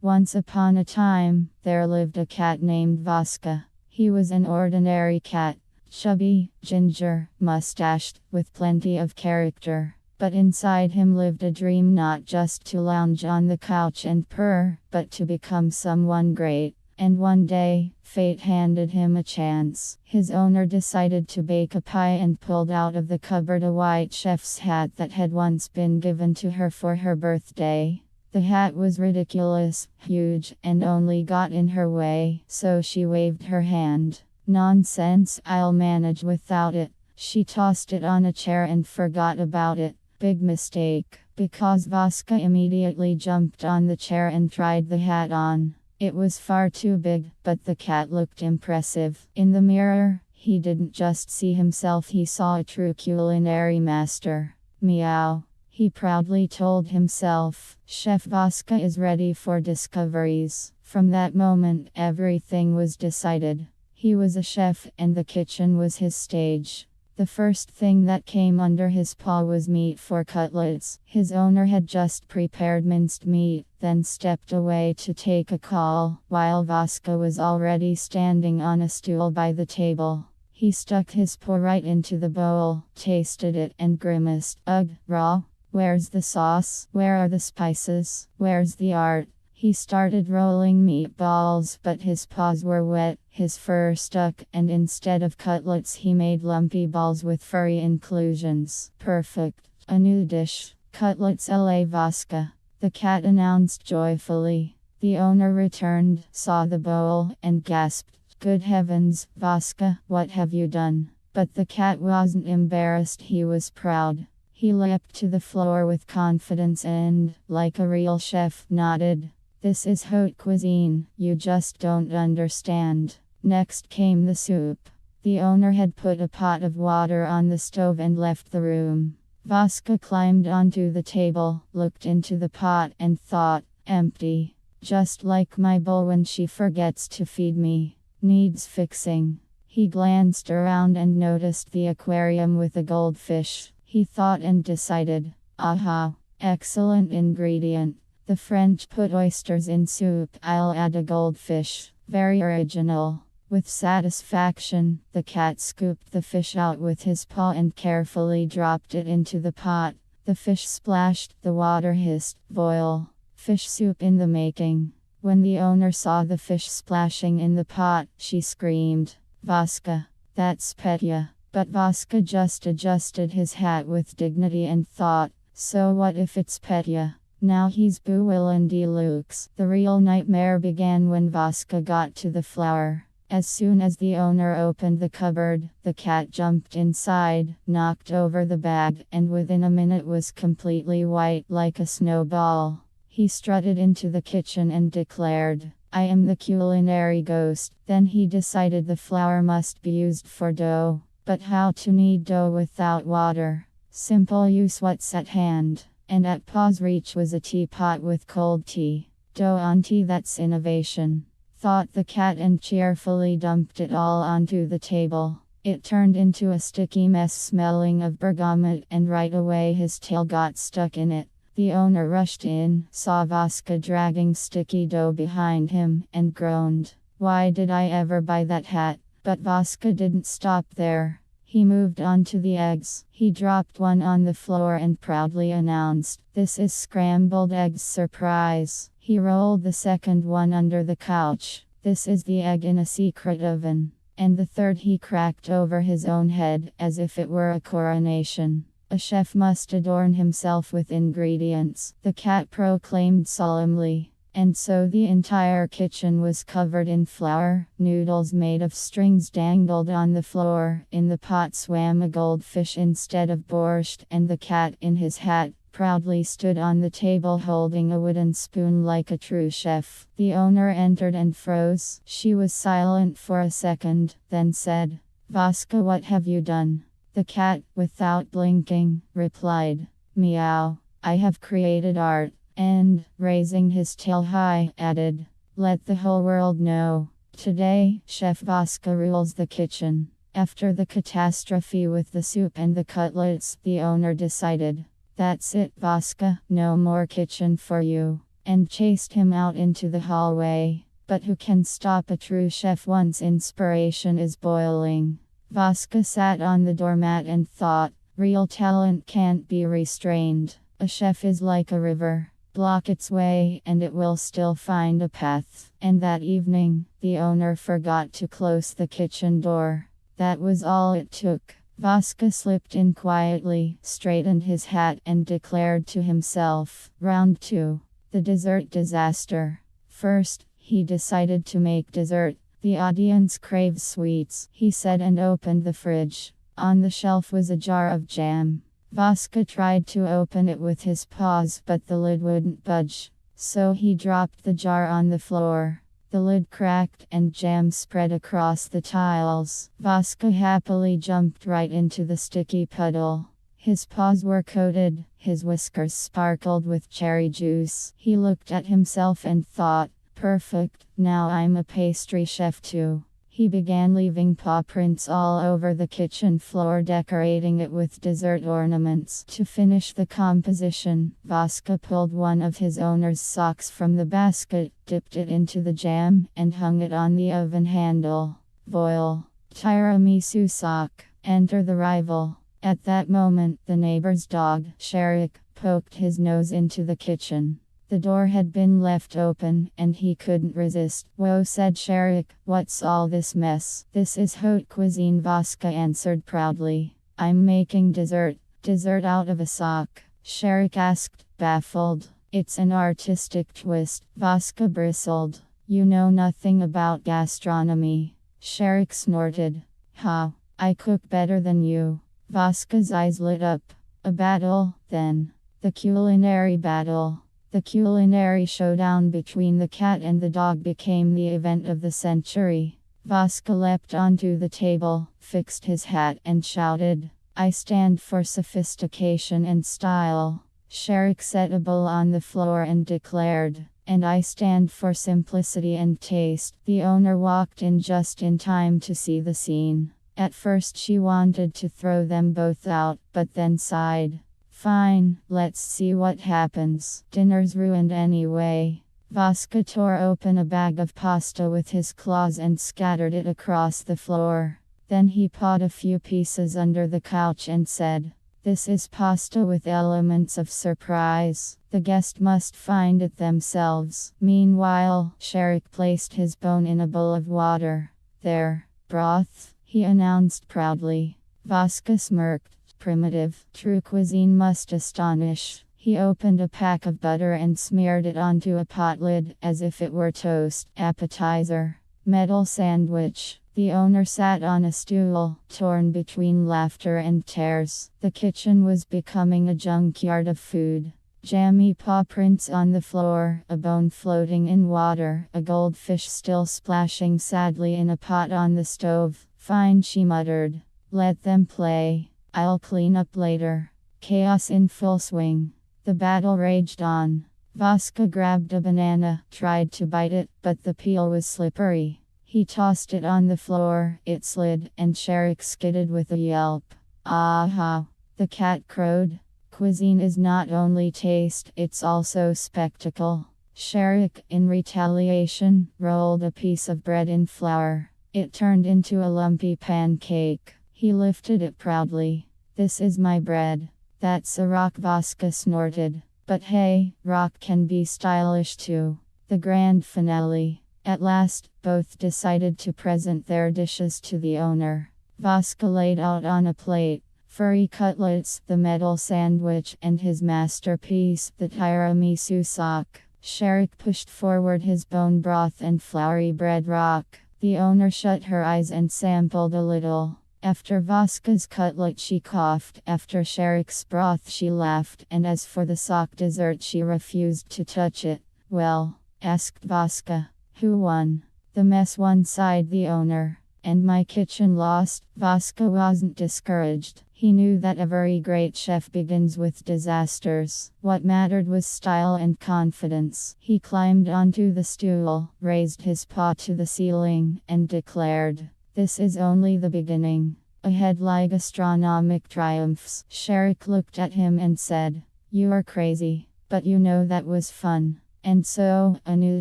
Once upon a time, there lived a cat named Vaska. He was an ordinary cat, chubby, ginger, mustached, with plenty of character. But inside him lived a dream, not just to lounge on the couch and purr, but to become someone great. And one day, fate handed him a chance. His owner decided to bake a pie and pulled out of the cupboard a white chef's hat that had once been given to her for her birthday. The hat was ridiculous, huge, and only got in her way, so she waved her hand. "Nonsense, I'll manage without it." She tossed it on a chair and forgot about it. Big mistake, because Vaska immediately jumped on the chair and tried the hat on. It was far too big, but the cat looked impressive. In the mirror, he didn't just see himself, he saw a true culinary master. "Meow," he proudly told himself. "Chef Vaska is ready for discoveries." From that moment, everything was decided. He was a chef, and the kitchen was his stage. The first thing that came under his paw was meat for cutlets. His owner had just prepared minced meat, then stepped away to take a call, while Vaska was already standing on a stool by the table. He stuck his paw right into the bowl, tasted it, and grimaced. "Ugh, raw. Where's the sauce? Where are the spices? Where's the art?" He started rolling meatballs, but his paws were wet, his fur stuck, and instead of cutlets he made lumpy balls with furry inclusions. "Perfect. A new dish. Cutlets a la Vaska," the cat announced joyfully. The owner returned, saw the bowl, and gasped, "Good heavens, Vaska, what have you done?" But the cat wasn't embarrassed, he was proud. He leapt to the floor with confidence and, like a real chef, nodded. "This is haute cuisine, you just don't understand." Next came the soup. The owner had put a pot of water on the stove and left the room. Vaska climbed onto the table, looked into the pot, and thought, "Empty. Just like my bowl when she forgets to feed me. Needs fixing." He glanced around and noticed the aquarium with a goldfish. He thought and decided, "Aha, excellent ingredient. The French put oysters in soup, I'll add a goldfish. Very original." With satisfaction, the cat scooped the fish out with his paw and carefully dropped it into the pot. The fish splashed, the water hissed. Boil. Fish soup in the making. When the owner saw the fish splashing in the pot, she screamed, "Vaska, that's Petya." But Vaska just adjusted his hat with dignity and thought, "So what if it's Petya? Now he's Bouillon Deluxe." The real nightmare began when Vaska got to the flour. As soon as the owner opened the cupboard, the cat jumped inside, knocked over the bag, and within a minute was completely white like a snowball. He strutted into the kitchen and declared, "I am the culinary ghost." Then he decided the flour must be used for dough. But how to knead dough without water? Simple, use what's at hand. And at paw's reach was a teapot with cold tea. "Dough on tea, that's innovation," thought the cat, and cheerfully dumped it all onto the table. It turned into a sticky mess smelling of bergamot, and right away his tail got stuck in it. The owner rushed in, saw Vaska dragging sticky dough behind him, and groaned, "Why did I ever buy that hat?" But Vaska didn't stop there. He moved on to the eggs. He dropped one on the floor and proudly announced, "This is scrambled eggs surprise." He rolled the second one under the couch. "This is the egg in a secret oven." And the third he cracked over his own head, as if it were a coronation. "A chef must adorn himself with ingredients," the cat proclaimed solemnly. And so the entire kitchen was covered in flour. Noodles made of strings dangled on the floor. In the pot swam a goldfish instead of borscht, and the cat in his hat proudly stood on the table holding a wooden spoon like a true chef. The owner entered and froze. She was silent for a second, then said, "Vaska, what have you done?" The cat, without blinking, replied, "Meow. I have created art." And, raising his tail high, added, "Let the whole world know. Today, Chef Vaska rules the kitchen." After the catastrophe with the soup and the cutlets, the owner decided, "That's it, Vaska, no more kitchen for you." and chased him out into the hallway. But who can stop a true chef once inspiration is boiling? Vaska sat on the doormat and thought, real talent can't be restrained. A chef is like a river. Block its way and it will still find a path. And that evening, the owner forgot to close the kitchen door. That was all it took. Vaska slipped in quietly, straightened his hat, and declared to himself, Round 2. The dessert disaster. First, he decided to make dessert. The audience craves sweets, he said, and opened the fridge. On the shelf was a jar of jam. Vaska tried to open it with his paws, but the lid wouldn't budge. So he dropped the jar on the floor. The lid cracked and jam spread across the tiles. Vaska happily jumped right into the sticky puddle. His paws were coated, his whiskers sparkled with cherry juice. He looked at himself and thought, perfect, now I'm a pastry chef too. He began leaving paw prints all over the kitchen floor, decorating it with dessert ornaments. To finish the composition, Vaska pulled one of his owner's socks from the basket, dipped it into the jam, and hung it on the oven handle. Voil. Tiramisu sock. Enter the rival. At that moment, the neighbor's dog, Sharik, poked his nose into the kitchen. The door had been left open, and he couldn't resist. Whoa, said Sharik, what's all this mess? This is haute cuisine, Vaska answered proudly. I'm making dessert. Dessert out of a sock? Sharik asked, baffled. It's an artistic twist. Vaska bristled. You know nothing about gastronomy. Sharik snorted. How? I cook better than you. Vaska's eyes lit up. A battle, then. The culinary battle. The culinary showdown between the cat and the dog became the event of the century. Vaska leapt onto the table, fixed his hat, and shouted, I stand for sophistication and style. Sharik set a bowl on the floor and declared, and I stand for simplicity and taste. The owner walked in just in time to see the scene. At first she wanted to throw them both out, but then sighed. Fine, let's see what happens. Dinner's ruined anyway. Vaska tore open a bag of pasta with his claws and scattered it across the floor. Then he pawed a few pieces under the couch and said, This is pasta with elements of surprise. The guest must find it themselves. Meanwhile, Sharik placed his bone in a bowl of water. There, broth, he announced proudly. Vaska smirked. Primitive. True cuisine must astonish. He opened a pack of butter and smeared it onto a pot lid, as if it were toast. Appetizer. Metal sandwich. The owner sat on a stool, torn between laughter and tears. The kitchen was becoming a junkyard of food. Jammy paw prints on the floor, a bone floating in water, a goldfish still splashing sadly in a pot on the stove. Fine, she muttered. Let them play. I'll clean up later. Chaos in full swing. The battle raged on. Vaska grabbed a banana, tried to bite it, but the peel was slippery. He tossed it on the floor, it slid, and Sharik skidded with a yelp. Aha! The cat crowed. Cuisine is not only taste, it's also spectacle. Sharik, in retaliation, rolled a piece of bread in flour. It turned into a lumpy pancake. He lifted it proudly. This is my bread. That's a rock, Vaska snorted. But hey, rock can be stylish too. The grand finale. At last, both decided to present their dishes to the owner. Vaska laid out on a plate furry cutlets, the metal sandwich, and his masterpiece, the tiramisu sock. Sharik pushed forward his bone broth and floury bread rock. The owner shut her eyes and sampled a little. After Vaska's cutlet she coughed, after Sharik's broth she laughed, and as for the sock dessert she refused to touch it. Well, asked Vaska, who won? The mess won, sighed the owner. And my kitchen lost. Vaska wasn't discouraged. He knew that every great chef begins with disasters. What mattered was style and confidence. He climbed onto the stool, raised his paw to the ceiling, and declared, This is only the beginning. Ahead lie gastronomic triumphs. Sharik looked at him and said, You are crazy. But you know that was fun. And so, a new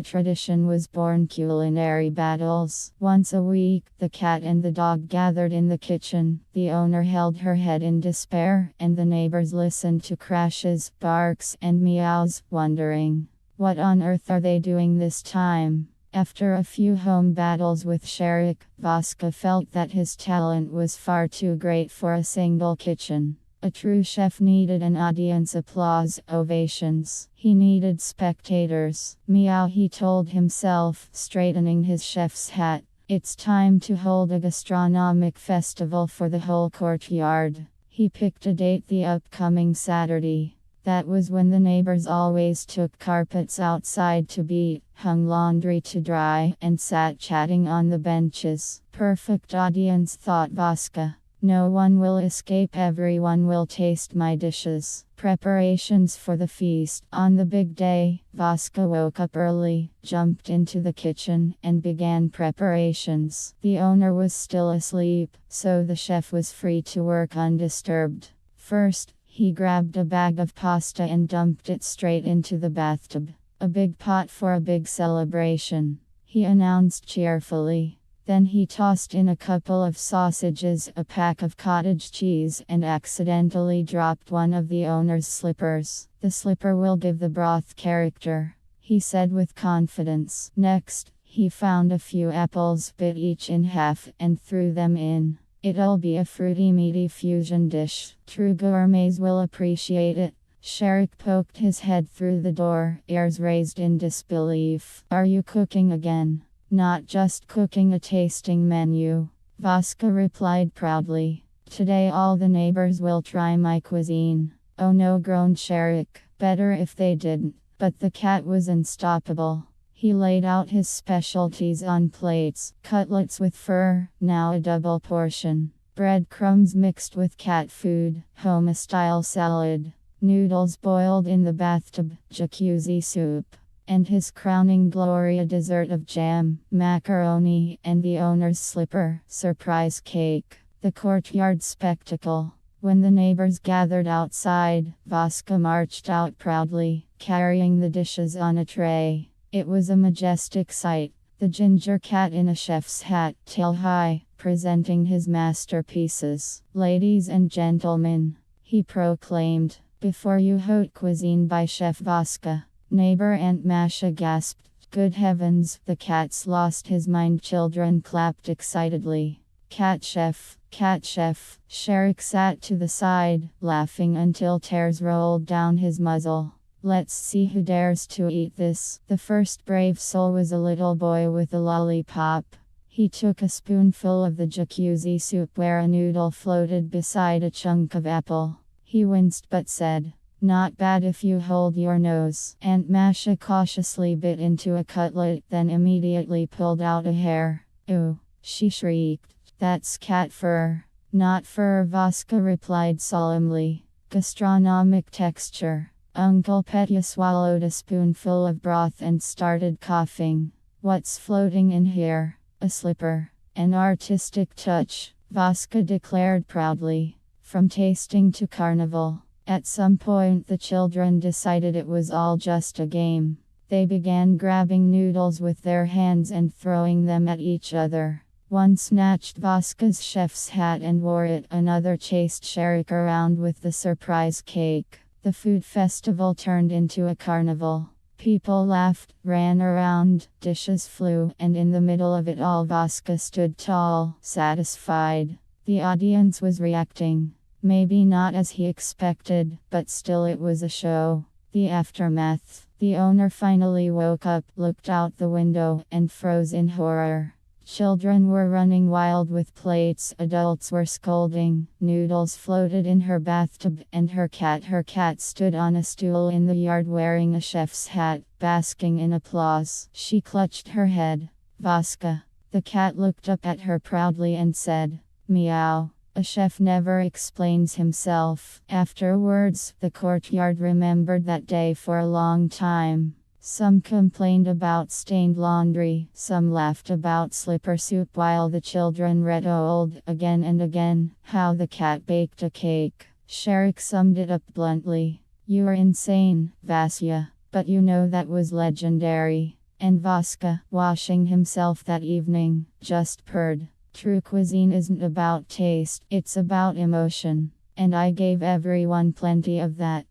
tradition was born: culinary battles. Once a week, the cat and the dog gathered in the kitchen. The owner held her head in despair, and the neighbors listened to crashes, barks, and meows, wondering, what on earth are they doing this time? After a few home battles with Sharik, Vaska felt that his talent was far too great for a single kitchen. A true chef needed an audience, applause, ovations. He needed spectators. Meow, he told himself, straightening his chef's hat. It's time to hold a gastronomic festival for the whole courtyard. He picked a date: the upcoming Saturday. That was when the neighbors always took carpets outside to beat, hung laundry to dry, and sat chatting on the benches. Perfect audience, thought Vaska. No one will escape, everyone will taste my dishes. Preparations for the feast. On the big day, Vaska woke up early, jumped into the kitchen, and began preparations. The owner was still asleep, so the chef was free to work undisturbed. First, he grabbed a bag of pasta and dumped it straight into the bathtub. A big pot for a big celebration, he announced cheerfully. Then he tossed in a couple of sausages, a pack of cottage cheese, and accidentally dropped one of the owner's slippers. The slipper will give the broth character, he said with confidence. Next, he found a few apples, bit each in half, and threw them in. It'll be a fruity, meaty fusion dish. True gourmets will appreciate it. Sharik poked his head through the door, ears raised in disbelief. Are you cooking again? Not just cooking, a tasting menu, Vaska replied proudly. Today all the neighbors will try my cuisine. Oh no, groaned Sharik. Better if they didn't. But the cat was unstoppable. He laid out his specialties on plates: cutlets with fur, now a double portion, breadcrumbs mixed with cat food, Homa-style salad, noodles boiled in the bathtub, jacuzzi soup, and his crowning glory, a dessert of jam, macaroni, and the owner's slipper, surprise cake. The courtyard spectacle. When the neighbors gathered outside, Vaska marched out proudly, carrying the dishes on a tray. It was a majestic sight. The ginger cat in a chef's hat, tail high, presenting his masterpieces. Ladies and gentlemen, he proclaimed, before you haute cuisine by Chef Vaska. Neighbor Aunt Masha gasped. Good heavens, the cat's lost his mind. Children clapped excitedly. Cat chef, cat chef. Sharik sat to the side, laughing until tears rolled down his muzzle. Let's see who dares to eat this. The first brave soul was a little boy with a lollipop. He took a spoonful of the jacuzzi soup where a noodle floated beside a chunk of apple. He winced but said, not bad if you hold your nose. Aunt Masha cautiously bit into a cutlet, then immediately pulled out a hair. Ooh, she shrieked. That's cat fur. Not fur, Vaska replied solemnly. Gastronomic texture. Uncle Petya swallowed a spoonful of broth and started coughing. What's floating in here? A slipper. An artistic touch, Vaska declared proudly. From tasting to carnival. At some point the children decided it was all just a game. They began grabbing noodles with their hands and throwing them at each other. One snatched Vaska's chef's hat and wore it. Another chased Sharik around with the surprise cake. The food festival turned into a carnival. People laughed, ran around, dishes flew, and in the middle of it all Vaska stood tall, satisfied. The audience was reacting. Maybe not as he expected, but still it was a show. The aftermath. The owner finally woke up, looked out the window, and froze in horror. Children were running wild with plates, adults were scolding, noodles floated in her bathtub, and her cat stood on a stool in the yard wearing a chef's hat, basking in applause. She clutched her head. Vaska. The cat looked up at her proudly and said, meow. A chef never explains himself. Afterwards, the courtyard remembered that day for a long time. Some complained about stained laundry, some laughed about slipper soup, while the children retold again and again how the cat baked a cake. Sharik summed it up bluntly. You're insane, Vasya. but you know that was legendary. And Vaska, washing himself that evening, just purred. True cuisine isn't about taste, it's about emotion. And I gave everyone plenty of that.